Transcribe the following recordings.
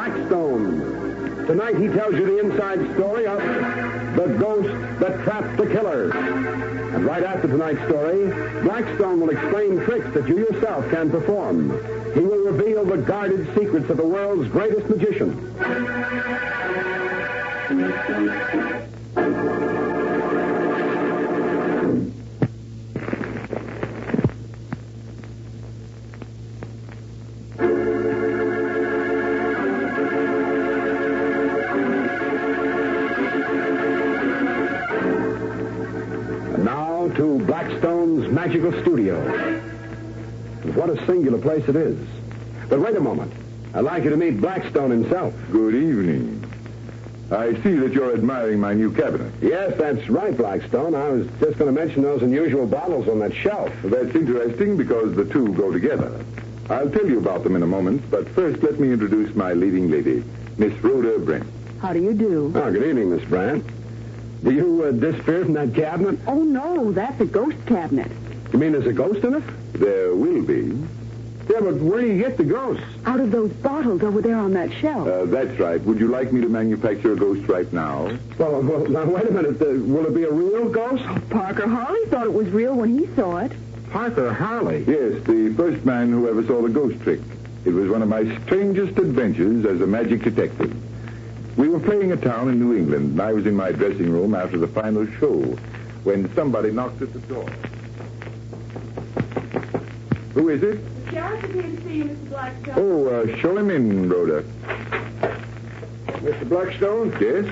Blackstone. Tonight he tells you the inside story of the ghost that trapped the killer. And right after tonight's story, Blackstone will explain tricks that you yourself can perform. He will reveal the guarded secrets of the world's greatest magician. To Blackstone's magical studio. What a singular place it is. But wait a moment. I'd like you to meet Blackstone himself. Good evening. I see that you're admiring my new cabinet. Yes, that's right, Blackstone. I was just going to mention those unusual bottles on that shelf. That's interesting because the two go together. I'll tell you about them in a moment, but first let me introduce my leading lady, Miss Rhoda Brent. How do you do? Oh, good evening, Miss Brent. Do you disappear from that cabinet? Oh, no, that's a ghost cabinet. You mean there's a ghost in it? There will be. Yeah, but where do you get the ghosts? Out of those bottles over there on that shelf. That's right. Would you like me to manufacture a ghost right now? Well, now, wait a minute. Will it be a real ghost? Parker Harley thought it was real when he saw it. Parker Harley? Yes, the first man who ever saw the ghost trick. It was one of my strangest adventures as a magic detective. We were playing a town in New England, and I was in my dressing room after the final show when somebody knocked at the door. Who is it? The sheriff is here to see you, Mr. Blackstone. Oh, show him in, Rhoda. Mr. Blackstone? Yes?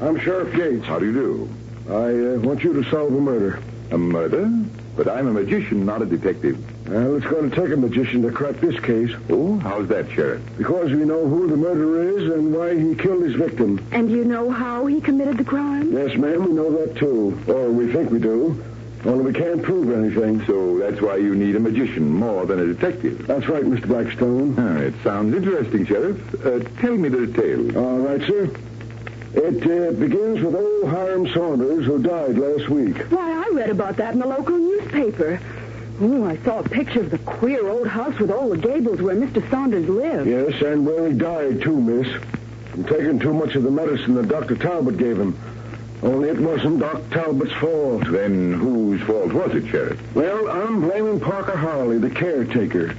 I'm Sheriff Gates. How do you do? I want you to solve a murder. A murder? But I'm a magician, not a detective. Well, it's going to take a magician to crack this case. Oh, how's that, Sheriff? Because we know who the murderer is and why he killed his victim. And you know how he committed the crime? Yes, ma'am, we know that, too. Or we think we do. Only we can't prove anything. So that's why you need a magician more than a detective. That's right, Mr. Blackstone. It sounds interesting, Sheriff. Tell me the tale. All right, sir. It begins with old Hiram Saunders, who died last week. Why, I read about that in the local newspaper. Oh, I saw a picture of the queer old house with all the gables where Mr. Saunders lived. Yes, and where he died, too, miss. From taking too much of the medicine that Dr. Talbot gave him. Only it wasn't Doc Talbot's fault. Then whose fault was it, Sheriff? Well, I'm blaming Parker Harley, the caretaker.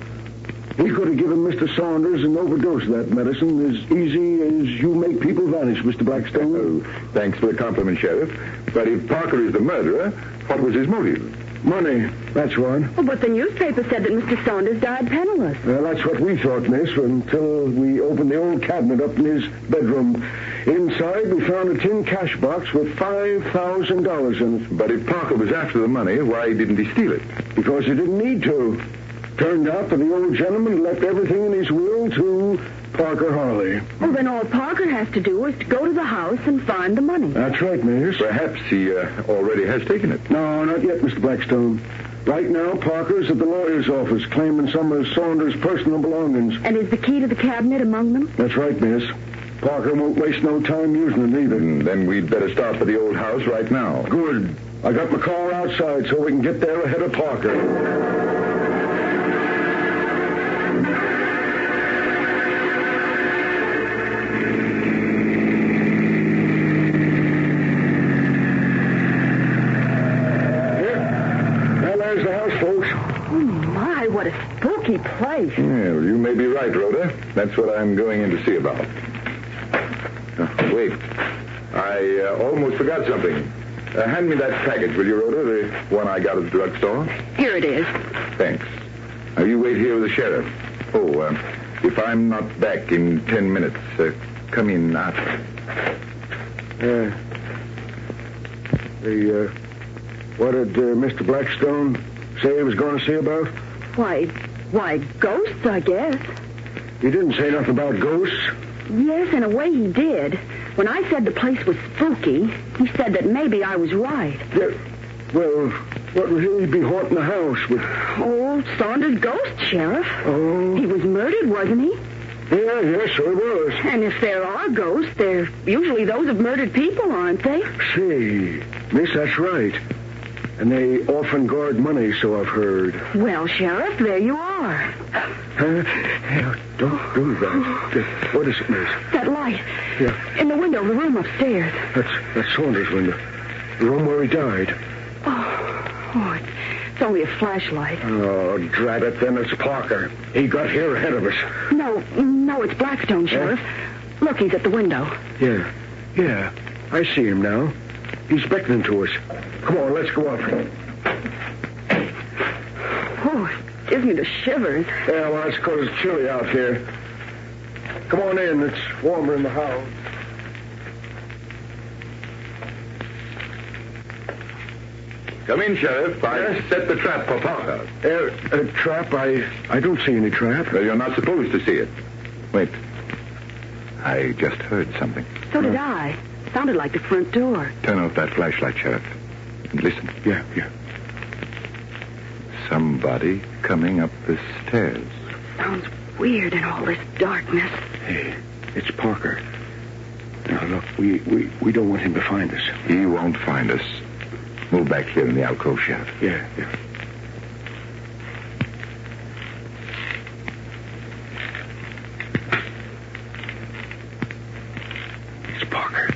He could have given Mr. Saunders an overdose of that medicine as easy as you make people vanish, Mr. Blackstone. Oh, thanks for the compliment, Sheriff. But if Parker is the murderer, what was his motive? Money, that's one. Oh, but the newspaper said that Mr. Saunders died penniless. Well, that's what we thought, miss, until we opened the old cabinet up in his bedroom. Inside, we found a tin cash box with $5,000 in it. But if Parker was after the money, why didn't he steal it? Because he didn't need to. Turned out that the old gentleman left everything in his will to Parker Harley. Well, then all Parker has to do is to go to the house and find the money. That's right, miss. Perhaps he already has taken it. No, not yet, Mr. Blackstone. Right now, Parker's at the lawyer's office claiming some of Saunders' personal belongings. And is the key to the cabinet among them? That's right, miss. Parker won't waste no time using it either. Then we'd better start for the old house right now. Good. I got my car outside so we can get there ahead of Parker. There's the house, folks. Oh, my, what a spooky place. Yeah, well, you may be right, Rhoda. That's what I'm going in to see about. Wait. I almost forgot something. Hand me that package, will you, Rhoda? The one I got at the drugstore. Here it is. Thanks. Now, you wait here with the sheriff. Oh, if I'm not back in 10 minutes, come in after. What did Mr. Blackstone say he was going to see about? Why, ghosts, I guess. He didn't say nothing about ghosts. Yes, in a way he did. When I said the place was spooky, he said that maybe I was right. Yeah, well, what would he be haunting the house with? Oh, Saunders' ghost, Sheriff. Oh. He was murdered, wasn't he? Yeah, sure he was. And if there are ghosts, they're usually those of murdered people, aren't they? Say, miss, that's right. And they often guard money, so I've heard. Well, Sheriff, there you are. Huh? Yeah, don't do that. What is it, miss? That light. Yeah. In the window of the room upstairs. That's Saunders' window. The room where he died. Oh, it's only a flashlight. Oh, drat it, then it's Parker. He got here ahead of us. No, it's Blackstone, Sheriff. Look, he's at the window. Yeah. I see him now. He's beckoning to us. Come on, let's go up. Oh, it gives me the shivers. Yeah, well, that's because it's chilly out here. Come on in. It's warmer in the house. Come in, Sheriff. I set the trap for Parker. A trap? I don't see any trap. Well, you're not supposed to see it. Wait. I just heard something. So did I. Sounded like the front door. Turn off that flashlight, Sheriff. And listen. Yeah. Somebody coming up the stairs. Sounds weird in all this darkness. Hey, it's Parker. Now, look, we don't want him to find us. He won't find us. Move back here in the alcove, Sheriff. Yeah. It's Parker.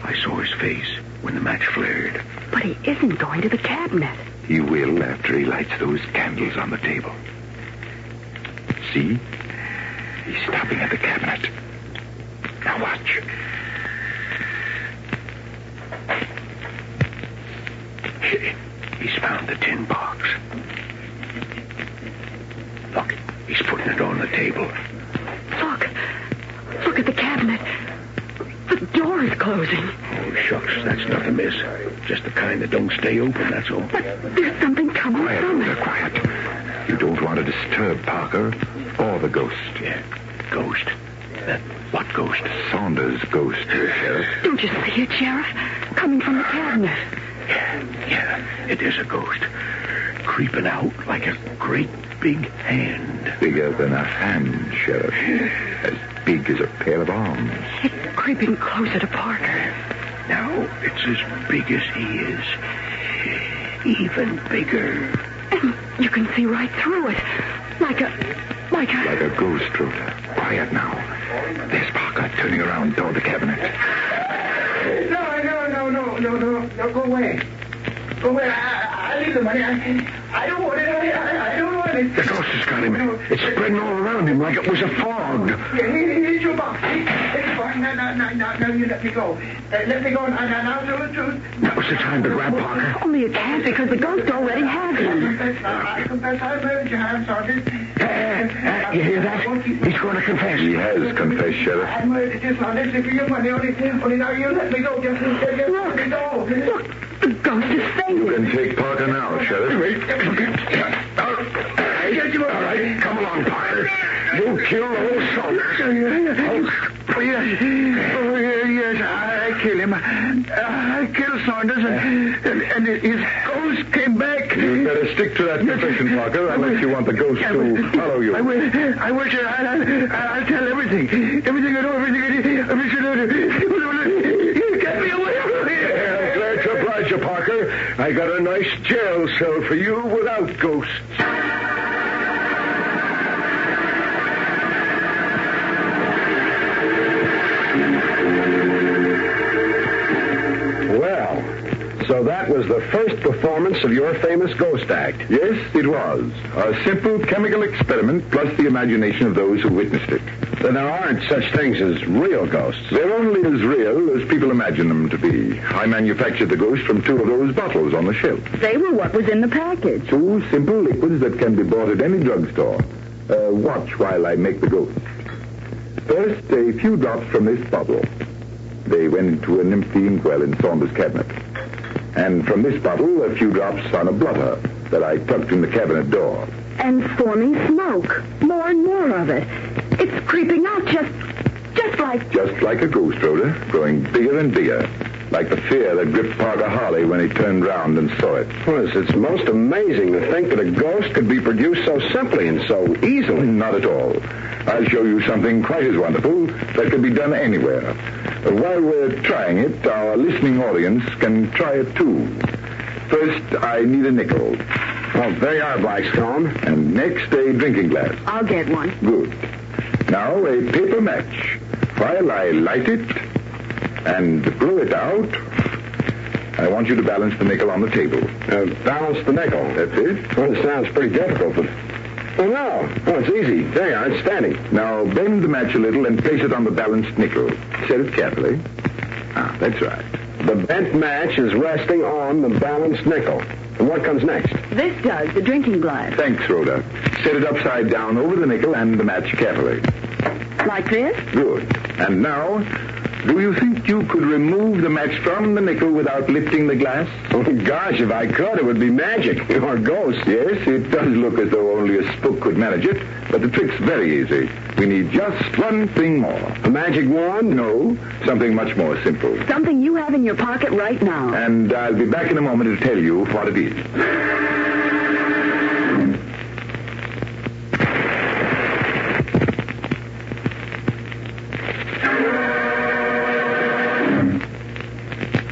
I saw his face when the match flared. But he isn't going to the cabinet. He will after he lights those candles on the table. See? He's stopping at the cabinet. Now watch. He's found the tin box. Look, he's putting it on the table. Look at the cabinet. The door is closing. Oh, shucks, that's nothing, miss. Just the kind that don't stay open, that's all. But there's something coming from it. Quiet. You don't want to disturb Parker or the ghost. Yeah, ghost. What ghost? Saunders' ghost, Sheriff. Don't you see it, Sheriff? Coming from the cabinet. Yeah, it is a ghost. Creeping out like a great big hand. Bigger than a hand, Sheriff. As big as a pair of arms. It's creeping closer to Parker. Now, it's as big as he is. Even bigger. And you can see right through it. Like a Like a ghost, Rhoda. Quiet now. There's Parker turning around toward the cabinet. No, go away. Go away. I leave the money. I don't want it. I don't want it. The ghost has got him. It's spreading all around him like it was a fog. Here's your box. Here's your box. Now, you let me go. Let me go. Now, truth. Now's the time to grab Parker. Only it can't because the ghost already has him. I confess I murdered your hand, Sergeant. You hear that? He's going to confess. He has confessed, Sheriff. I murdered you, Sergeant. For your money. Only now you let me go. Just let me go. Look, the ghost is fainting. You can take Parker now, Sheriff. All right, come along, Parker. You killed old Saunders. Yes, I killed him. I killed Saunders, and his ghost came back. You'd better stick to that confession, Parker, unless you want the ghost to follow you. I will, sir. I'll tell everything. Everything I know, everything I do. Get me away from here. Glad to oblige you, Parker. I got a nice jail cell for you without ghosts. Well, so that was the first performance of your famous ghost act. Yes, it was. A simple chemical experiment plus the imagination of those who witnessed it. Then there aren't such things as real ghosts. They're only as real as people imagine them to be. I manufactured the ghost from 2 of those bottles on the shelf. They were what was in the package. 2 simple liquids that can be bought at any drugstore. Watch while I make the ghost. First, a few drops from this bottle. They went into an empty inkwell in Saunders' cabinet. And from this bottle, a few drops on a blotter that I tucked in the cabinet door. And forming smoke. More and more of it. It's creeping out just like... Just like a ghost, Rhoda, growing bigger and bigger. Like the fear that gripped Parker Harley when he turned round and saw it. Well, it's most amazing to think that a ghost could be produced so simply and so easily. Not at all. I'll show you something quite as wonderful that can be done anywhere. While we're trying it, our listening audience can try it too. First, I need a nickel. Well, there you are, Blackstone. And next, a drinking glass. I'll get one. Good. Now, a paper match. While I light it and blow it out, I want you to balance the nickel on the table. Balance the nickel. That's it. Well, it sounds pretty difficult, but... Oh, no. Oh, it's easy. There you are. It's standing. Now, bend the match a little and place it on the balanced nickel. Set it carefully. Ah, that's right. The bent match is resting on the balanced nickel. And what comes next? This does, the drinking glass. Thanks, Rhoda. Set it upside down over the nickel and the match carefully. Like this? Good. And now, do you think you could remove the match from the nickel without lifting the glass? Oh, gosh, if I could, it would be magic. Or ghost. Yes, it does look as though only a spook could manage it, but the trick's very easy. We need just one thing more. A magic wand? No, something much more simple. Something you have in your pocket right now. And I'll be back in a moment to tell you what it is.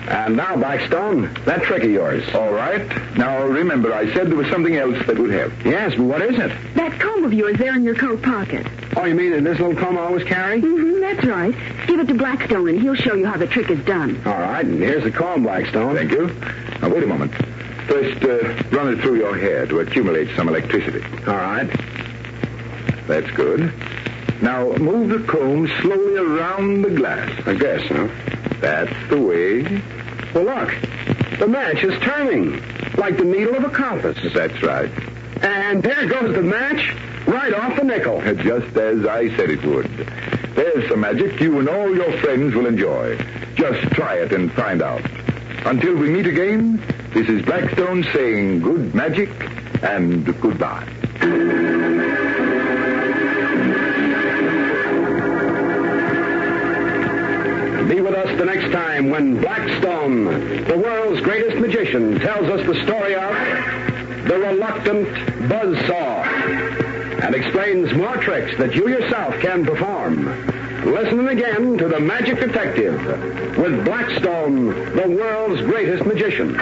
And now, Blackstone, that trick of yours. All right. Now, remember, I said there was something else that would help. Yes, but what is it? That comb of yours there in your coat pocket. Oh, you mean in this little comb I always carry? Mm-hmm, that's right. Give it to Blackstone, and he'll show you how the trick is done. All right, and here's the comb, Blackstone. Thank you. Now, wait a moment. First, run it through your hair to accumulate some electricity. All right. That's good. Now, move the comb slowly around the glass. I guess, huh? That's the way. Well, look. The match is turning, like the needle of a compass. That's right. And there goes the match, right off the nickel. Just as I said it would. There's some magic you and all your friends will enjoy. Just try it and find out. Until we meet again, this is Blackstone saying good magic and goodbye. Be with us the next time when Blackstone, the world's greatest magician, tells us the story of the reluctant buzzsaw and explains more tricks that you yourself can perform. Listen again to The Magic Detective with Blackstone, the world's greatest magician.